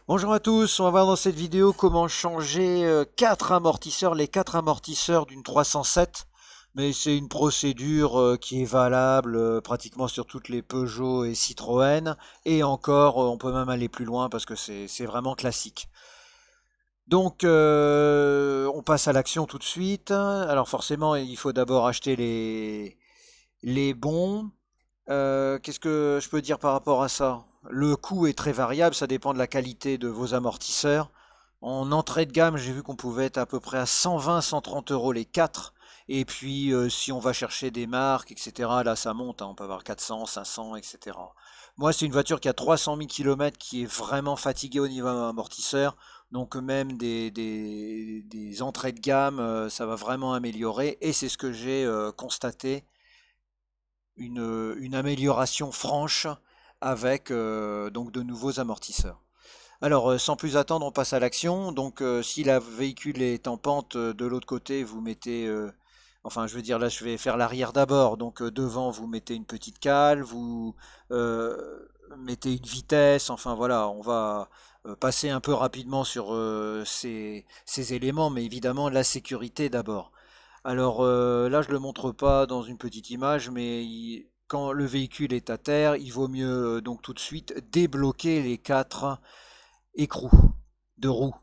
Bonjour à tous, on va voir dans cette vidéo comment changer 4 amortisseurs, les 4 amortisseurs d'une 307. Mais c'est une procédure qui est valable pratiquement sur toutes les Peugeot et Citroën. Et encore, on peut même aller plus loin parce que c'est vraiment classique. Donc, on passe à l'action tout de suite. Alors forcément, il faut d'abord acheter les bons. Qu'est-ce que je peux dire par rapport à ça? Le coût est très variable, ça dépend de la qualité de vos amortisseurs. En entrée de gamme, j'ai vu qu'on pouvait être à peu près à 120-130 euros les 4. Et puis, si on va chercher des marques, etc., là, ça monte, hein, on peut avoir 400, 500, etc. Moi, c'est une voiture qui a 300 000 km qui est vraiment fatiguée au niveau amortisseur. Donc, même des entrées de gamme, ça va vraiment améliorer. Et c'est ce que j'ai constaté une amélioration franche avec donc de nouveaux amortisseurs. Alors, sans plus attendre, on passe à l'action. Donc, si le véhicule est en pente de l'autre côté, vous mettez, enfin, je veux dire, là, je vais faire l'arrière d'abord. Donc, devant, vous mettez une petite cale, vous mettez une vitesse. Enfin, voilà, on va passer un peu rapidement sur ces éléments, mais évidemment, la sécurité d'abord. Alors là, je ne le montre pas dans une petite image, mais quand le véhicule est à terre, il vaut mieux donc tout de suite débloquer les 4 écrous de roue.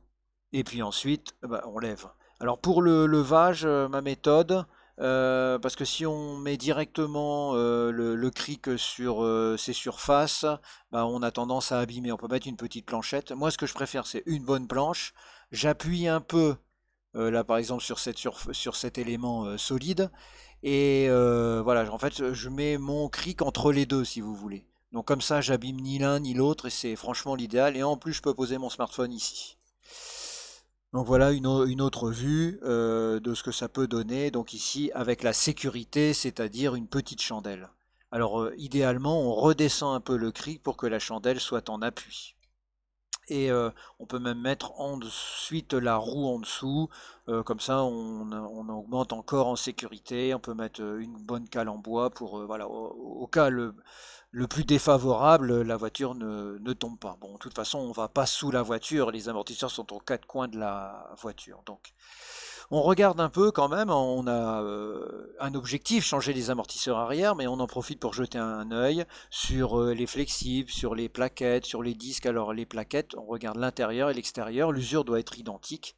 Et puis ensuite, bah, on lève. Alors pour le levage, ma méthode, parce que si on met directement le cric sur ces surfaces, bah, on a tendance à abîmer. On peut mettre une petite planchette. Moi, ce que je préfère, c'est une bonne planche. J'appuie un peu là par exemple sur cet élément solide et voilà, en fait je mets mon cric entre les deux si vous voulez. Donc comme ça j'abîme ni l'un ni l'autre et c'est franchement l'idéal et en plus je peux poser mon smartphone ici. Donc voilà une autre vue de ce que ça peut donner. Donc ici avec la sécurité, c'est-à-dire une petite chandelle. Alors idéalement on redescend un peu le cric pour que la chandelle soit en appui. Et on peut même mettre ensuite la roue en dessous, comme ça on augmente encore en sécurité. On peut mettre une bonne cale en bois pour, voilà, au cas le plus défavorable, la voiture ne tombe pas. Bon, de toute façon, on va pas sous la voiture, les amortisseurs sont aux quatre coins de la voiture. Donc, on regarde un peu quand même, on a un objectif, changer les amortisseurs arrière, mais on en profite pour jeter un œil sur les flexibles, sur les plaquettes, sur les disques. Alors les plaquettes, on regarde l'intérieur et l'extérieur, l'usure doit être identique.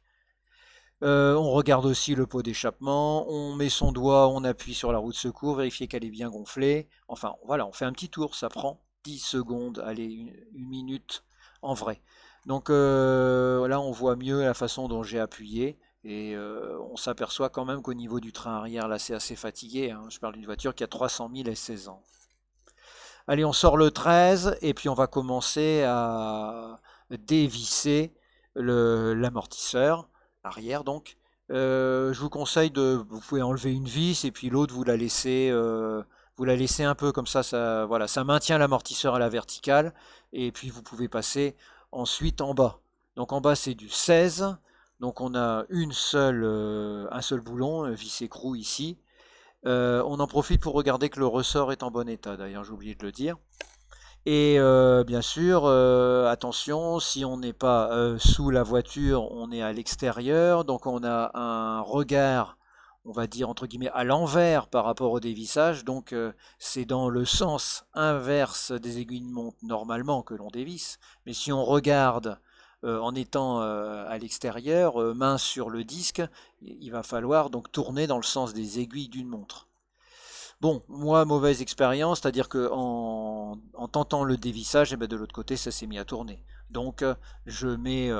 On regarde aussi le pot d'échappement, on met son doigt, on appuie sur la roue de secours, vérifier qu'elle est bien gonflée. Enfin voilà, on fait un petit tour, ça prend 10 secondes, allez, une minute en vrai. Donc là, on voit mieux la façon dont j'ai appuyé. Et on s'aperçoit quand même qu'au niveau du train arrière, là, c'est assez fatigué, hein. Je parle d'une voiture qui a 300 000 et 16 ans. Allez, on sort le 13 et puis on va commencer à dévisser l'amortisseur arrière donc. Je vous conseille vous pouvez enlever une vis et puis l'autre vous la laissez un peu comme ça, voilà, ça maintient l'amortisseur à la verticale et puis vous pouvez passer ensuite en bas. Donc en bas c'est du 16, donc on a un seul boulon, vis écrou ici. On en profite pour regarder que le ressort est en bon état, d'ailleurs j'ai oublié de le dire. Et bien sûr, attention, si on n'est pas sous la voiture, on est à l'extérieur, donc on a un regard, on va dire entre guillemets, à l'envers par rapport au dévissage, donc c'est dans le sens inverse des aiguilles de montre normalement que l'on dévisse, mais si on regarde en étant à l'extérieur, main sur le disque, il va falloir donc tourner dans le sens des aiguilles d'une montre. Bon, moi, mauvaise expérience, c'est-à-dire que en tentant le dévissage, et ben de l'autre côté, ça s'est mis à tourner. Donc, je mets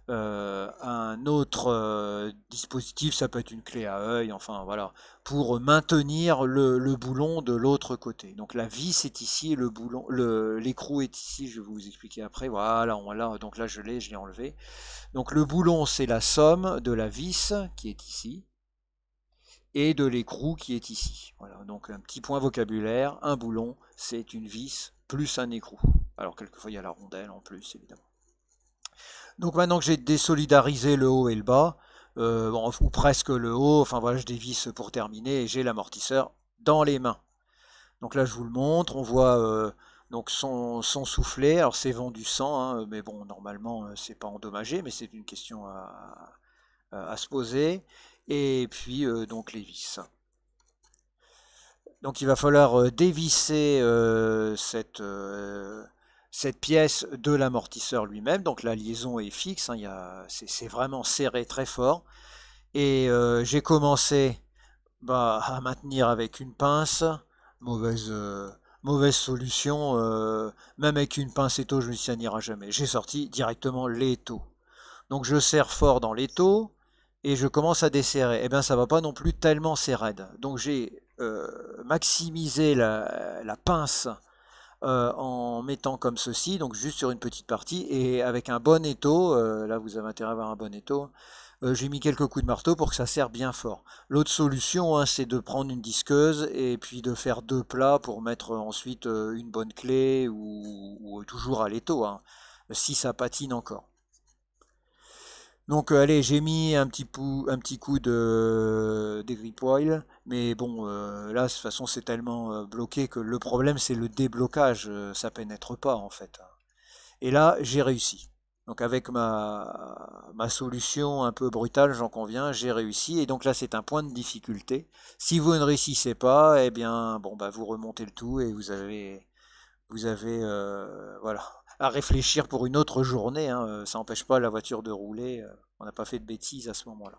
un autre dispositif, ça peut être une clé à œil, enfin voilà, pour maintenir le boulon de l'autre côté. Donc la vis est ici, le boulon, l'écrou est ici, je vais vous expliquer après. Voilà, voilà, donc là je l'ai enlevé. Donc le boulon, c'est la somme de la vis qui est ici et de l'écrou qui est ici. Voilà, donc un petit point vocabulaire, un boulon, c'est une vis plus un écrou. Alors quelquefois il y a la rondelle en plus, évidemment. Donc maintenant que j'ai désolidarisé le haut et le bas, bon, ou presque le haut, enfin voilà, je dévisse pour terminer et j'ai l'amortisseur dans les mains. Donc là je vous le montre, on voit Donc son soufflet, alors c'est vent du sang, hein, mais bon, normalement, c'est pas endommagé, mais c'est une question à se poser. Et puis, donc les vis. Donc il va falloir dévisser cette pièce de l'amortisseur lui-même. Donc la liaison est fixe, hein, c'est vraiment serré très fort. Et j'ai commencé à maintenir avec une pince. Mauvaise, mauvaise solution. Même avec une pince étau, je me suis dit, ça n'ira jamais. J'ai sorti directement l'étau. Donc je serre fort dans l'étau et je commence à desserrer. Eh bien, ça va pas non plus tellement c'est raide. Donc j'ai maximisé la pince en mettant comme ceci, donc juste sur une petite partie, et avec un bon étau, là vous avez intérêt à avoir un bon étau, j'ai mis quelques coups de marteau pour que ça serre bien fort. L'autre solution, hein, c'est de prendre une disqueuse et puis de faire deux plats pour mettre ensuite une bonne clé ou toujours à l'étau, hein, si ça patine encore. Donc allez, j'ai mis un petit coup de grip oil, mais bon, là de toute façon c'est tellement bloqué que le problème c'est le déblocage, ça pénètre pas en fait. Et là j'ai réussi. Donc avec ma solution un peu brutale, j'en conviens, j'ai réussi. Et donc là c'est un point de difficulté. Si vous ne réussissez pas, eh bien bon bah vous remontez le tout et vous avez voilà, à réfléchir pour une autre journée, hein, ça n'empêche pas la voiture de rouler. On n'a pas fait de bêtises à ce moment-là.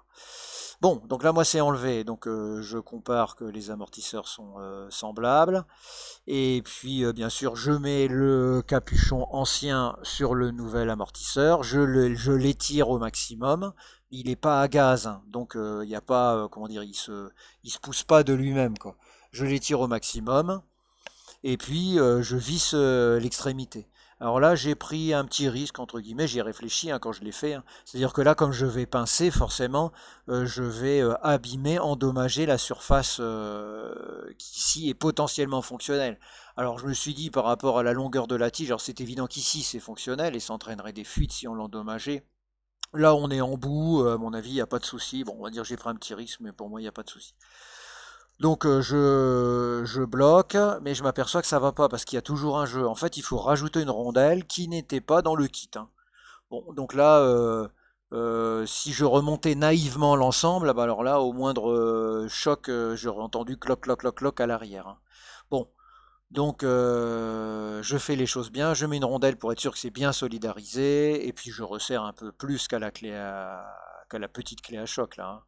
Bon, donc là, moi, c'est enlevé. Donc, je compare que les amortisseurs sont semblables. Et puis, bien sûr, je mets le capuchon ancien sur le nouvel amortisseur. Je l'étire au maximum. Il n'est pas à gaz, hein, donc il n'y a pas, comment dire, il se pousse pas de lui-même, quoi. Je l'étire au maximum et puis je visse l'extrémité. Alors là, j'ai pris un petit risque, entre guillemets, j'y ai réfléchi hein, quand je l'ai fait, hein. C'est-à-dire que là, comme je vais pincer, forcément, je vais abîmer, endommager la surface qui ici est potentiellement fonctionnelle. Alors je me suis dit, par rapport à la longueur de la tige, alors c'est évident qu'ici c'est fonctionnel et ça entraînerait des fuites si on l'endommageait. Là, on est en bout, à mon avis, il n'y a pas de souci. Bon, on va dire j'ai pris un petit risque, mais pour moi, il n'y a pas de souci. Donc je bloque, mais je m'aperçois que ça va pas parce qu'il y a toujours un jeu. En fait, il faut rajouter une rondelle qui n'était pas dans le kit, hein. Bon, donc là, si je remontais naïvement l'ensemble, ah bah alors là, au moindre choc, j'aurais entendu cloc, cloc, cloc, cloc à l'arrière, hein. Bon, donc je fais les choses bien, je mets une rondelle pour être sûr que c'est bien solidarisé, et puis je resserre un peu plus qu'à la petite clé à choc là, hein.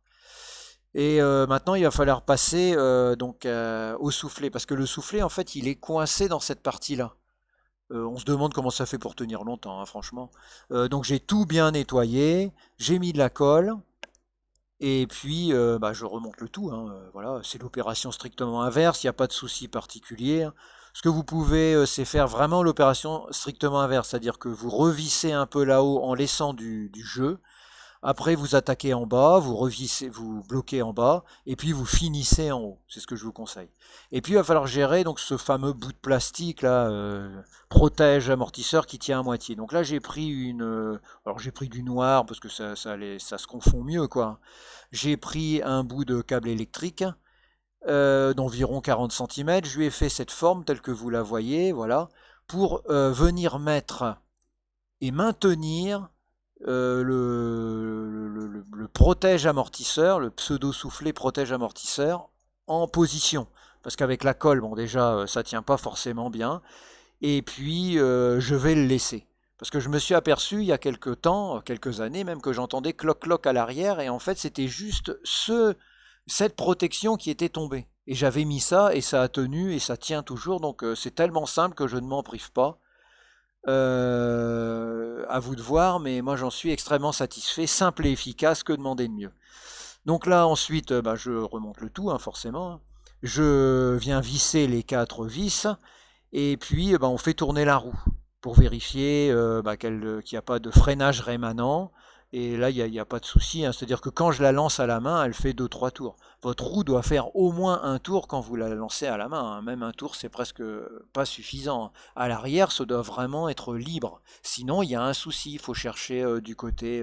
Et maintenant, il va falloir passer donc au soufflet, parce que le soufflet, en fait, il est coincé dans cette partie-là. On se demande comment ça fait pour tenir longtemps, hein, franchement. Donc j'ai tout bien nettoyé, j'ai mis de la colle, et puis je remonte le tout, hein, voilà, c'est l'opération strictement inverse, il n'y a pas de souci particulier, hein. Ce que vous pouvez, c'est faire vraiment l'opération strictement inverse, c'est-à-dire que vous revissez un peu là-haut en laissant du jeu. Après, vous attaquez en bas, vous revissez, vous bloquez en bas, et puis vous finissez en haut. C'est ce que je vous conseille. Et puis, il va falloir gérer donc ce fameux bout de plastique là, protège amortisseur qui tient à moitié. Donc là, j'ai pris alors j'ai pris du noir parce que ça se confond mieux quoi. J'ai pris un bout de câble électrique d'environ 40 cm. Je lui ai fait cette forme telle que vous la voyez, voilà, pour venir mettre et maintenir le protège amortisseur, le pseudo soufflet protège amortisseur en position. Parce qu'avec la colle, bon déjà ça tient pas forcément bien. Et puis je vais le laisser. Parce que je me suis aperçu il y a quelques temps, quelques années même, que j'entendais cloc-cloc à l'arrière, et en fait c'était juste cette protection qui était tombée. Et j'avais mis ça, et ça a tenu, et ça tient toujours, donc c'est tellement simple que je ne m'en prive pas. À vous de voir, mais moi j'en suis extrêmement satisfait, simple et efficace, que demander de mieux. Donc là ensuite, je remonte le tout, hein, forcément, hein. Je viens visser les quatre vis, et puis on fait tourner la roue pour vérifier qu'il n'y a pas de freinage rémanent. Et là, il y a pas de souci, hein. C'est-à-dire que quand je la lance à la main, elle fait deux trois tours. Votre roue doit faire au moins un tour quand vous la lancez à la main, hein. Même un tour, c'est presque pas suffisant, hein. À l'arrière, ça doit vraiment être libre. Sinon, il y a un souci. Il faut chercher du côté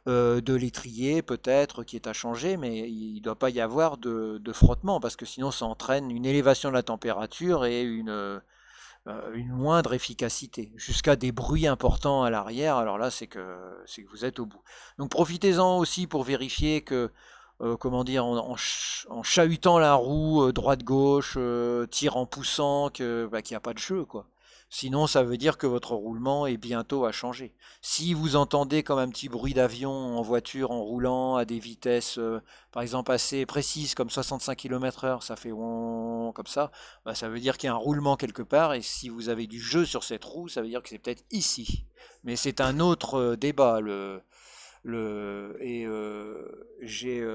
de l'étrier, peut-être, qui est à changer, mais il ne doit pas y avoir de frottement, parce que sinon, ça entraîne une élévation de la température et une moindre efficacité, jusqu'à des bruits importants à l'arrière. Alors là, c'est que vous êtes au bout. Donc profitez-en aussi pour vérifier que, comment dire, en chahutant la roue droite-gauche, tir en poussant, qu'il n'y a pas de jeu, quoi. Sinon, ça veut dire que votre roulement est bientôt à changer. Si vous entendez comme un petit bruit d'avion en voiture en roulant à des vitesses, par exemple, assez précises, comme 65 km/h, ça fait ouin comme ça, bah, ça veut dire qu'il y a un roulement quelque part, et si vous avez du jeu sur cette roue, ça veut dire que c'est peut-être ici. Mais c'est un autre débat. J'ai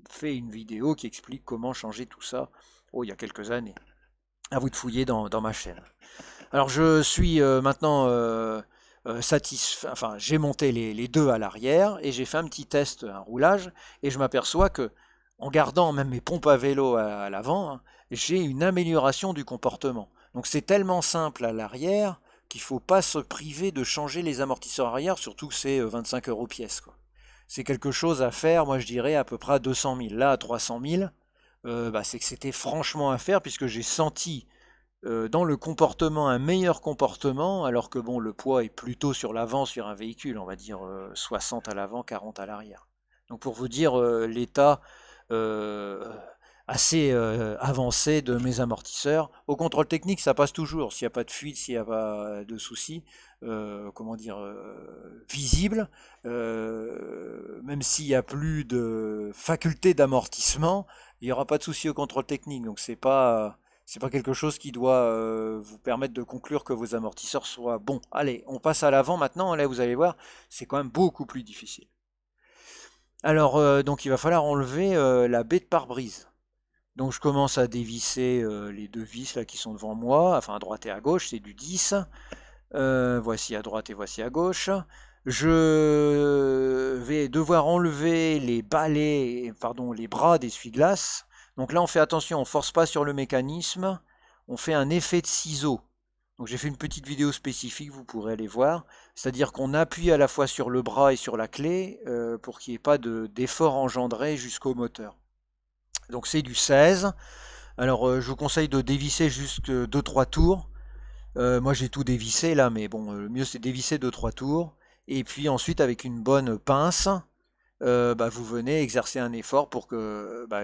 fait une vidéo qui explique comment changer tout ça, oh, il y a quelques années. À vous de fouiller dans ma chaîne. Alors je suis maintenant satisfait, enfin j'ai monté les deux à l'arrière et j'ai fait un petit test, un roulage, et je m'aperçois que en gardant même mes pompes à vélo à l'avant, hein, j'ai une amélioration du comportement. Donc c'est tellement simple à l'arrière qu'il ne faut pas se priver de changer les amortisseurs arrière, surtout que c'est 25 € pièce, quoi. C'est quelque chose à faire, moi je dirais à peu près à 200 000. Là à 300 000, bah, c'est que c'était franchement à faire puisque j'ai senti dans le comportement un meilleur comportement, alors que bon, le poids est plutôt sur l'avant sur un véhicule, on va dire 60 à l'avant, 40 à l'arrière. Donc pour vous dire l'état euh, assez avancé de mes amortisseurs. Au contrôle technique, ça passe toujours. S'il n'y a pas de fuite, s'il n'y a pas de soucis, comment dire, visible, même s'il n'y a plus de faculté d'amortissement, il n'y aura pas de souci au contrôle technique. Donc c'est pas quelque chose qui doit vous permettre de conclure que vos amortisseurs soient bons. Allez, on passe à l'avant maintenant. Là, vous allez voir, c'est quand même beaucoup plus difficile. Alors, donc, il va falloir enlever la baie de pare-brise. Donc, je commence à dévisser les deux vis là qui sont devant moi, enfin à droite et à gauche, c'est du 10. Voici à droite et voici à gauche. Je vais devoir enlever les balais, pardon, les bras d'essuie-glace. Donc là, on fait attention, on force pas sur le mécanisme, on fait un effet de ciseau. Donc j'ai fait une petite vidéo spécifique, vous pourrez aller voir. C'est-à-dire qu'on appuie à la fois sur le bras et sur la clé pour qu'il n'y ait pas d'effort engendré jusqu'au moteur. Donc c'est du 16. Alors je vous conseille de dévisser juste 2-3 tours. Moi j'ai tout dévissé là, mais bon, le mieux c'est dévisser 2-3 tours. Et puis ensuite avec une bonne pince, bah, vous venez exercer un effort pour que, bah,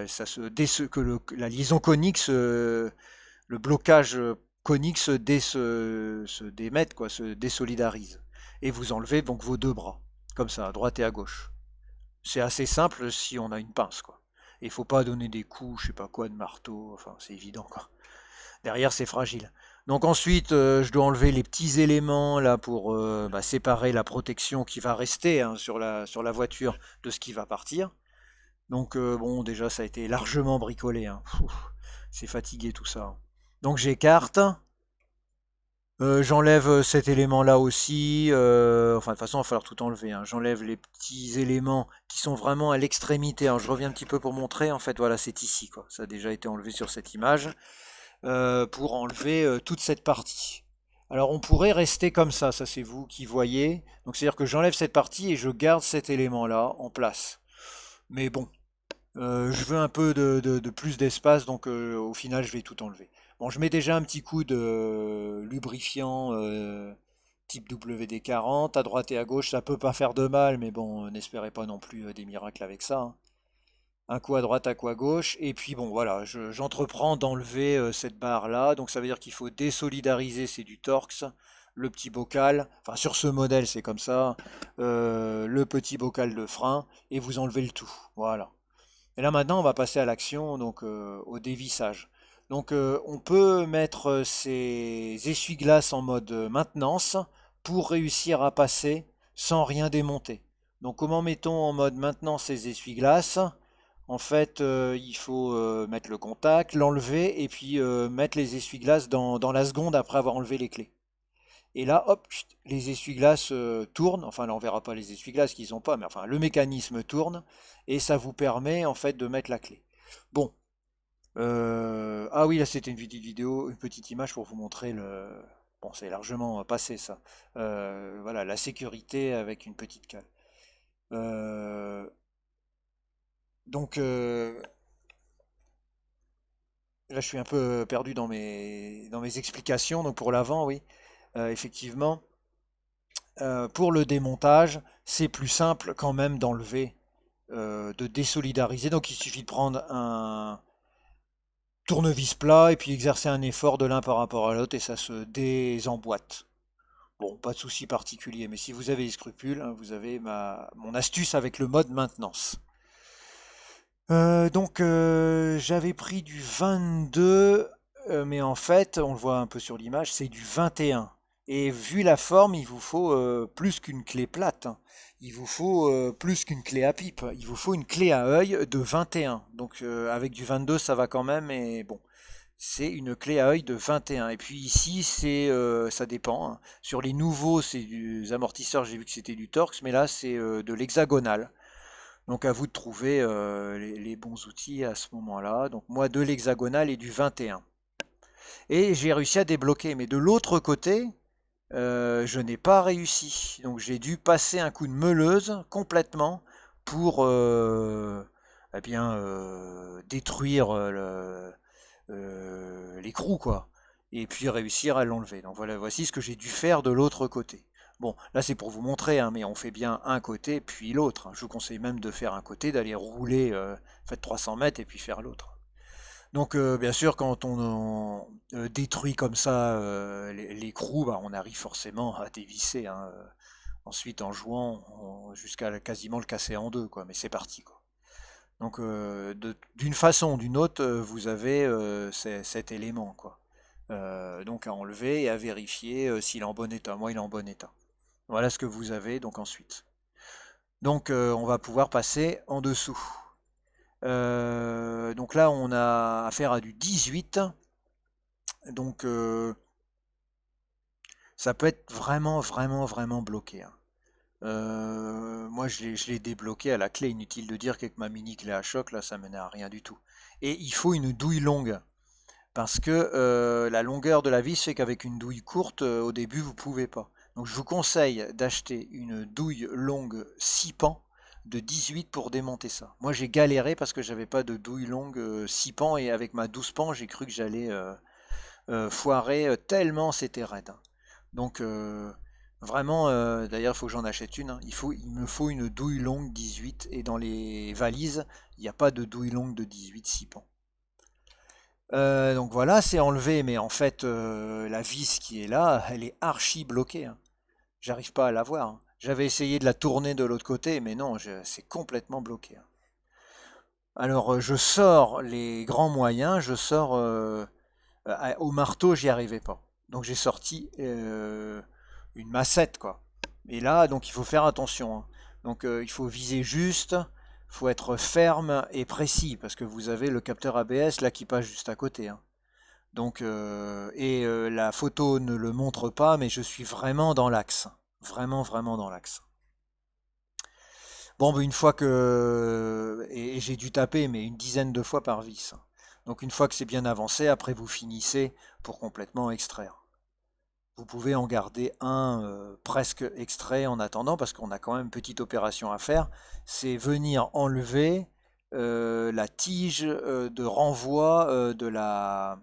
la liaison conique, le blocage conique se démette, quoi, se désolidarise. Et vous enlevez donc vos deux bras, comme ça, à droite et à gauche. C'est assez simple si on a une pince, quoi. Il ne faut pas donner des coups, je sais pas quoi, de marteau, enfin c'est évident, quoi. Derrière, c'est fragile. Donc ensuite, je dois enlever les petits éléments là pour bah, séparer la protection qui va rester hein, sur la voiture de ce qui va partir. Donc bon, déjà, ça a été largement bricolé, hein. C'est fatigué tout ça. Donc j'écarte. J'enlève cet élément-là aussi. Enfin, de toute façon, il va falloir tout enlever, hein. J'enlève les petits éléments qui sont vraiment à l'extrémité. Alors, je reviens un petit peu pour montrer. En fait, voilà, c'est ici, quoi. Ça a déjà été enlevé sur cette image. Pour enlever toute cette partie. Alors on pourrait rester comme ça c'est vous qui voyez. Donc c'est-à-dire que j'enlève cette partie et je garde cet élément-là en place. Mais bon, je veux un peu de plus d'espace, donc au final je vais tout enlever. Bon, je mets déjà un petit coup de lubrifiant type WD-40 à droite et à gauche, ça peut pas faire de mal, mais bon, n'espérez pas non plus des miracles avec ça, hein. Un coup à droite, un coup à gauche, et puis bon voilà, j'entreprends d'enlever cette barre là, donc ça veut dire qu'il faut désolidariser, c'est du Torx, le petit bocal, enfin sur ce modèle c'est comme ça, le petit bocal de frein, et vous enlevez le tout, voilà. Et là maintenant on va passer à l'action, donc au dévissage. Donc on peut mettre ces essuie-glaces en mode maintenance pour réussir à passer sans rien démonter. Donc comment mettons en mode maintenance ces essuie-glaces? En fait, il faut mettre le contact, l'enlever et puis mettre les essuie-glaces dans la seconde après avoir enlevé les clés. Et là, hop, chut, les essuie-glaces tournent. Enfin, là, on verra pas les essuie-glaces qu'ils ont pas, mais enfin, le mécanisme tourne et ça vous permet en fait de mettre la clé. Bon, ah oui, là, c'était une petite vidéo, une petite image pour vous montrer le. Bon, c'est largement passé ça. Voilà, la sécurité avec une petite cale. Euh, donc, Là, je suis un peu perdu dans mes explications. Donc pour l'avant, oui, effectivement, pour le démontage, c'est plus simple quand même d'enlever, de désolidariser. Donc il suffit de prendre un tournevis plat et puis exercer un effort de l'un par rapport à l'autre et ça se désemboîte. Bon, pas de souci particulier, mais si vous avez des scrupules, hein, vous avez mon astuce avec le mode maintenance. J'avais pris du 22, mais en fait, on le voit un peu sur l'image, c'est du 21. Et vu la forme, il vous faut plus qu'une clé plate, hein. Il vous faut plus qu'une clé à pipe. Il vous faut une clé à œil de 21. Donc avec du 22, ça va quand même, mais bon, c'est une clé à œil de 21. Et puis ici, ça dépend, hein. Sur les nouveaux, c'est des amortisseurs, j'ai vu que c'était du Torx, mais là, c'est de l'hexagonal. Donc à vous de trouver les bons outils à ce moment-là. Donc moi de l'hexagonal et du 21. Et j'ai réussi à débloquer. Mais de l'autre côté, je n'ai pas réussi. Donc j'ai dû passer un coup de meuleuse complètement pour eh bien, détruire l'écrou, quoi. Et puis réussir à l'enlever. Donc voilà, voici ce que j'ai dû faire de l'autre côté. Bon, là c'est pour vous montrer, hein, mais on fait bien un côté puis l'autre. Je vous conseille même de faire un côté, d'aller rouler, faites 300 mètres et puis faire l'autre. Donc bien sûr, quand on détruit comme ça l'écrou, bah, on arrive forcément à dévisser, hein, ensuite en jouant jusqu'à quasiment le casser en deux, quoi. Mais c'est parti, quoi. Donc d'une façon ou d'une autre, vous avez cet élément, quoi. Donc à enlever et à vérifier s'il est en bon état. Moi, il est en bon état. Voilà ce que vous avez donc ensuite. Donc on va pouvoir passer en dessous. Donc là, on a affaire à du 18. Donc ça peut être vraiment, vraiment, vraiment bloqué, hein. Moi, je l'ai débloqué à la clé. Inutile de dire qu'avec ma mini clé à choc, là, ça menait à rien du tout. Et il faut une douille longue. Parce que la longueur de la vis fait qu'avec une douille courte, au début, vous pouvez pas. Donc je vous conseille d'acheter une douille longue 6 pans de 18 pour démonter ça. Moi j'ai galéré parce que j'avais pas de douille longue 6 pans et avec ma 12 pans j'ai cru que j'allais foirer tellement c'était raide, hein. Donc vraiment, d'ailleurs il faut que j'en achète une, hein. Il me faut une douille longue 18 et dans les valises il n'y a pas de douille longue de 18 6 pans. Donc voilà, c'est enlevé, mais en fait, la vis qui est là, elle est archi bloquée, hein. J'arrive pas à la voir, hein. J'avais essayé de la tourner de l'autre côté, mais non, c'est complètement bloqué, hein. Alors, je sors les grands moyens, je sors au marteau, j'y arrivais pas. Donc j'ai sorti une massette, quoi. Et là, donc il faut faire attention, hein. Donc il faut viser juste, il faut être ferme et précis, parce que vous avez le capteur ABS là qui passe juste à côté, hein. Donc, la photo ne le montre pas, mais je suis vraiment dans l'axe. Vraiment, vraiment dans l'axe. Bon, ben, une fois que... Et j'ai dû taper, mais une dizaine de fois par vis. Donc une fois que c'est bien avancé, après vous finissez pour complètement extraire. Vous pouvez en garder un presque extrait en attendant, parce qu'on a quand même une petite opération à faire. C'est venir enlever la tige de renvoi de la...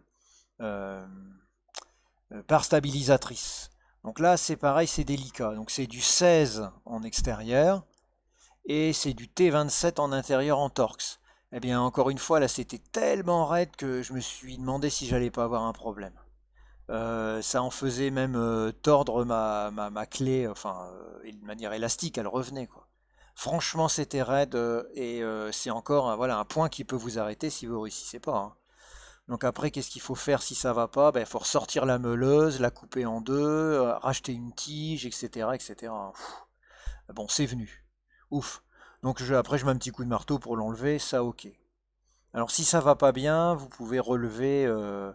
euh, par stabilisatrice. Donc là, c'est pareil, c'est délicat. Donc c'est du 16 en extérieur et c'est du T27 en intérieur en Torx. Eh bien, encore une fois, là, c'était tellement raide que je me suis demandé si j'allais pas avoir un problème. Ça en faisait même tordre ma clé, enfin, de manière élastique, elle revenait, quoi. Franchement, c'était raide et c'est encore voilà, un point qui peut vous arrêter si vous ne réussissez pas, hein. Donc après, qu'est-ce qu'il faut faire si ça va pas? Ben, il faut ressortir la meuleuse, la couper en deux, racheter une tige, etc., etc. Bon, c'est venu. Ouf. Donc après, je mets un petit coup de marteau pour l'enlever, ça ok. Alors si ça va pas bien, vous pouvez relever euh,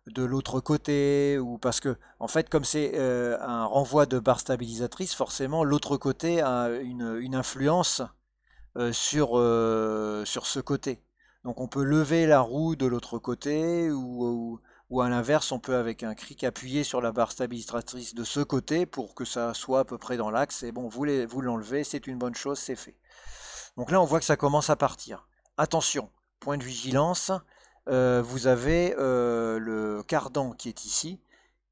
de l'autre côté, ou parce que en fait, comme c'est un renvoi de barre stabilisatrice, forcément l'autre côté a une influence sur ce côté. Donc on peut lever la roue de l'autre côté ou à l'inverse, on peut avec un cric appuyer sur la barre stabilisatrice de ce côté pour que ça soit à peu près dans l'axe. Et bon, vous l'enlevez, c'est une bonne chose, c'est fait. Donc là, on voit que ça commence à partir. Attention, point de vigilance, vous avez le cardan qui est ici.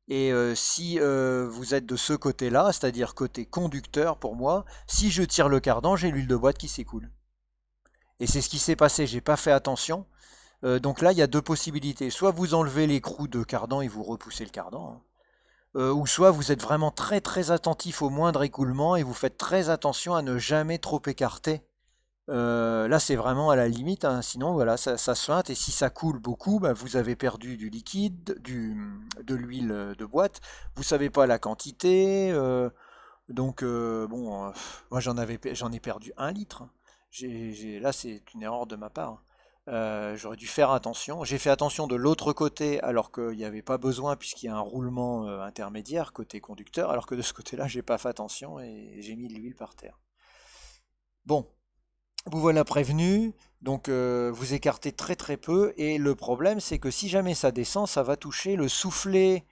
Et si vous êtes de ce côté-là, c'est-à-dire côté conducteur pour moi, si je tire le cardan, j'ai l'huile de boîte qui s'écoule. Et c'est ce qui s'est passé, j'ai pas fait attention. Donc là, il y a deux possibilités. Soit vous enlevez l'écrou de cardan et vous repoussez le cardan, hein. Ou soit vous êtes vraiment très très attentif au moindre écoulement et vous faites très attention à ne jamais trop écarter. Là, c'est vraiment à la limite, hein. Sinon, voilà, ça se feinte. Et si ça coule beaucoup, bah, vous avez perdu du liquide, de l'huile de boîte. Vous savez pas la quantité. Donc, bon, moi j'en ai perdu 1 litre, hein. Là, c'est une erreur de ma part. J'aurais dû faire attention. J'ai fait attention de l'autre côté alors qu'il n'y avait pas besoin puisqu'il y a un roulement intermédiaire côté conducteur, alors que de ce côté-là, j'ai pas fait attention et j'ai mis de l'huile par terre. Bon, vous voilà prévenu, donc vous écartez très très peu et le problème c'est que si jamais ça descend, ça va toucher le soufflet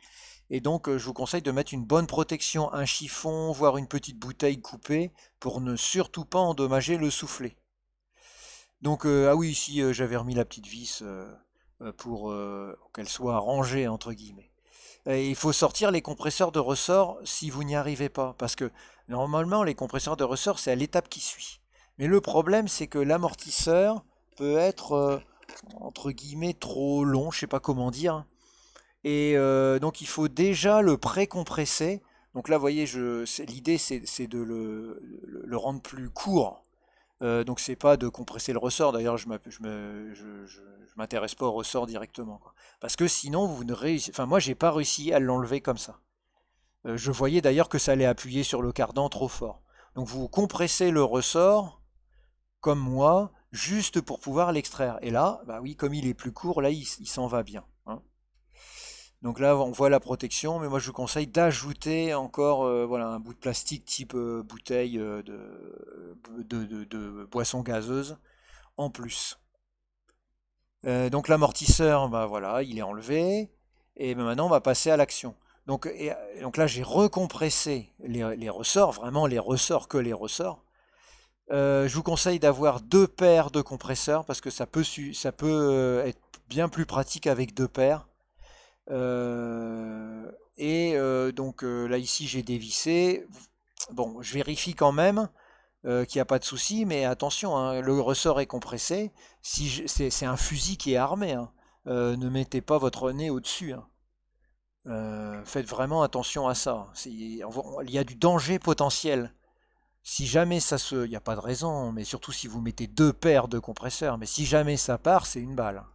et donc je vous conseille de mettre une bonne protection, un chiffon, voire une petite bouteille coupée pour ne surtout pas endommager le soufflet. Donc ah oui, ici j'avais remis la petite vis pour qu'elle soit rangée entre guillemets. Et il faut sortir les compresseurs de ressort si vous n'y arrivez pas. Parce que normalement, les compresseurs de ressort, c'est à l'étape qui suit. Mais le problème, c'est que l'amortisseur peut être, entre guillemets, trop long, je ne sais pas comment dire. Et donc, il faut déjà le pré-compresser. Donc là, vous voyez, l'idée, c'est de le rendre plus court. Donc c'est pas de compresser le ressort. D'ailleurs, je m'intéresse pas au ressort directement, quoi. Parce que sinon, vous ne réussissez. Enfin, moi, j'ai pas réussi à l'enlever comme ça. Je voyais d'ailleurs que ça allait appuyer sur le cardan trop fort. Donc vous compressez le ressort, comme moi, juste pour pouvoir l'extraire. Et là, bah oui, comme il est plus court, là, il s'en va bien, hein. Donc là, on voit la protection, mais moi je vous conseille d'ajouter encore voilà, un bout de plastique type bouteille de boisson gazeuse en plus. Donc l'amortisseur, bah voilà, il est enlevé. Et ben maintenant, on va passer à l'action. Donc là, j'ai recompressé les ressorts, vraiment les ressorts que les ressorts. Je vous conseille d'avoir 2 paires de compresseurs parce que ça peut être bien plus pratique avec 2 paires. Là ici j'ai dévissé. Bon, je vérifie quand même qu'il n'y a pas de souci, mais attention, hein, le ressort est compressé. Si c'est un fusil qui est armé, hein. Ne mettez pas votre nez au-dessus, hein. Faites vraiment attention à ça. Il y a du danger potentiel. Si jamais il n'y a pas de raison, mais surtout si vous mettez 2 paires de compresseurs, mais si jamais ça part, c'est une balle.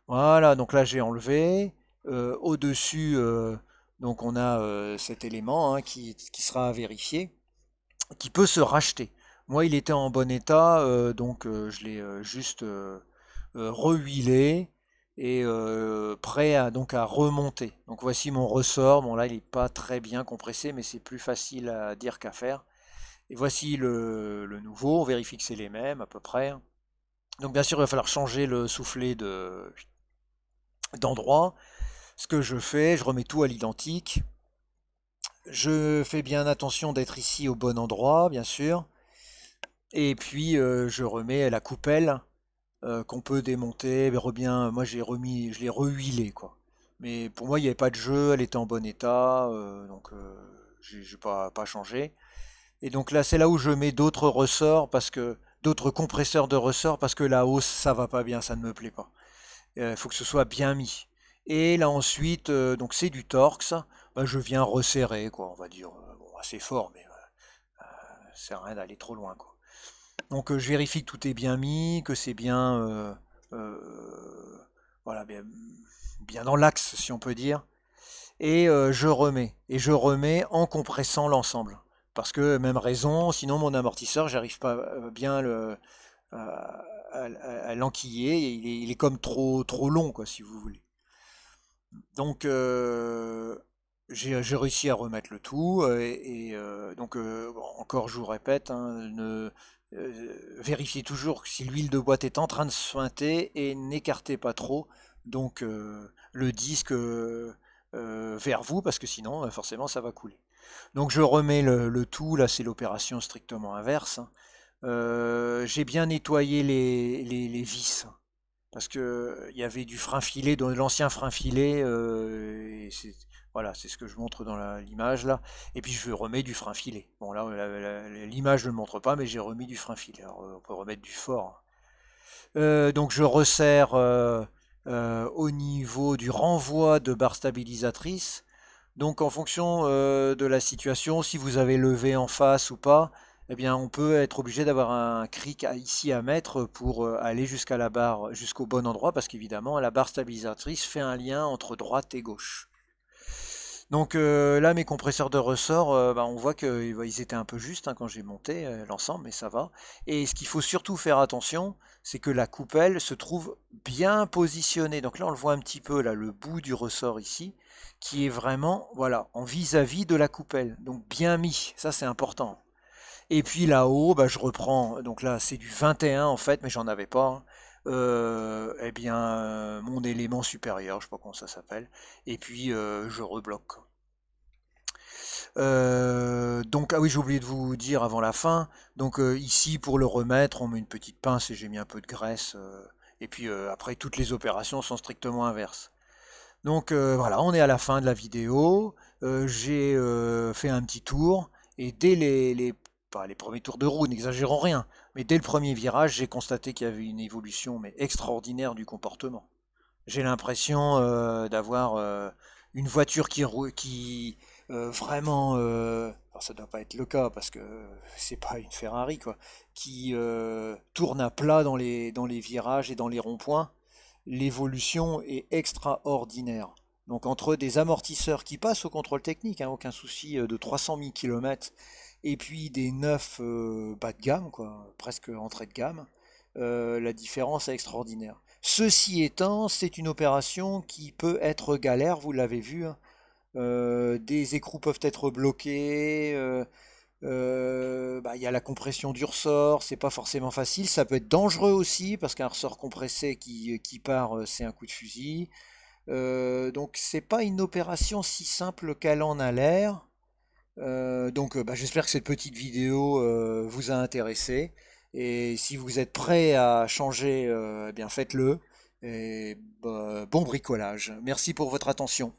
Voilà, donc là j'ai enlevé. Au-dessus, donc on a cet élément, hein, qui sera à vérifier, qui peut se racheter. Moi, il était en bon état, donc je l'ai juste rehuilé et prêt donc à remonter. Donc voici mon ressort. Bon là, il n'est pas très bien compressé, mais c'est plus facile à dire qu'à faire. Et voici le nouveau. On vérifie que c'est les mêmes à peu près. Donc bien sûr, il va falloir changer le soufflet d'endroit. Ce que je fais, je remets tout à l'identique. Je fais bien attention d'être ici au bon endroit, bien sûr. Et puis je remets la coupelle qu'on peut démonter. Moi je l'ai rehuilé quoi. Mais pour moi il n'y avait pas de jeu, elle était en bon état, donc j'ai pas changé. Et donc là c'est là où je mets d'autres ressorts parce que d'autres compresseurs de ressorts parce que la hausse ça va pas bien, ça ne me plaît pas. Il faut que ce soit bien mis. Et là ensuite, donc c'est du Torx, bah, je viens resserrer, quoi, on va dire, bon, assez fort, mais ça sert à rien d'aller trop loin, quoi. Donc je vérifie que tout est bien mis, que c'est bien, voilà, bien dans l'axe, si on peut dire. Et je remets en compressant l'ensemble. Parce que même raison, sinon mon amortisseur, j'arrive pas bien à l'enquiller, il est comme trop long, quoi, si vous voulez. Donc j'ai réussi à remettre le tout donc bon, encore je vous répète, hein, vérifiez toujours si l'huile de boîte est en train de suinter et n'écartez pas trop donc le disque vers vous parce que sinon forcément ça va couler. Donc je remets le tout, là c'est l'opération strictement inverse, hein. J'ai bien nettoyé les vis parce que il y avait du frein filé, de l'ancien frein filé, voilà, c'est ce que je montre dans l'image là. Et puis je remets du frein filé. Bon là, l'image ne le montre pas, mais j'ai remis du frein filé. Alors, on peut remettre du fort. Donc je resserre au niveau du renvoi de barre stabilisatrice. Donc en fonction de la situation, si vous avez levé en face ou pas, eh bien on peut être obligé d'avoir un cric ici à mettre pour aller jusqu'à la barre, jusqu'au bon endroit, parce qu'évidemment la barre stabilisatrice fait un lien entre droite et gauche. Donc là, mes compresseurs de ressort, bah, on voit qu'ils étaient un peu justes hein, quand j'ai monté l'ensemble, mais ça va. Et ce qu'il faut surtout faire attention, c'est que la coupelle se trouve bien positionnée. Donc là, on le voit un petit peu, là, le bout du ressort ici, qui est vraiment, voilà, en vis-à-vis de la coupelle. Donc bien mis, ça c'est important. Et puis là-haut, bah, je reprends, donc là c'est du 21 en fait, mais j'en avais pas, hein. Eh bien, mon élément supérieur, je sais pas comment ça s'appelle, et puis je rebloque. Donc, ah oui, j'ai oublié de vous dire avant la fin. Donc, ici, pour le remettre, on met une petite pince et j'ai mis un peu de graisse. Et puis, après, toutes les opérations sont strictement inverses. Donc, voilà, on est à la fin de la vidéo. J'ai fait un petit tour. Et dès pas les premiers tours de roue, n'exagérons rien. Mais dès le premier virage, j'ai constaté qu'il y avait une évolution mais extraordinaire du comportement. J'ai l'impression d'avoir une voiture qui vraiment, alors ça doit pas être le cas parce que c'est pas une Ferrari quoi, qui tourne à plat dans les virages et dans les ronds-points. L'évolution est extraordinaire. Donc entre des amortisseurs qui passent au contrôle technique, hein, aucun souci, de 300 000 km, et puis des neufs bas de gamme, quoi, presque entrée de gamme, la différence est extraordinaire. Ceci étant, c'est une opération qui peut être galère, vous l'avez vu, hein. Des écrous peuvent être bloqués, bah, il y a la compression du ressort, c'est pas forcément facile, ça peut être dangereux aussi, parce qu'un ressort compressé qui part, c'est un coup de fusil. Donc c'est pas une opération si simple qu'elle en a l'air. Donc bah, j'espère que cette petite vidéo vous a intéressé. Et si vous êtes prêt à changer, eh bien faites-le. Et bah, bon bricolage. Merci pour votre attention.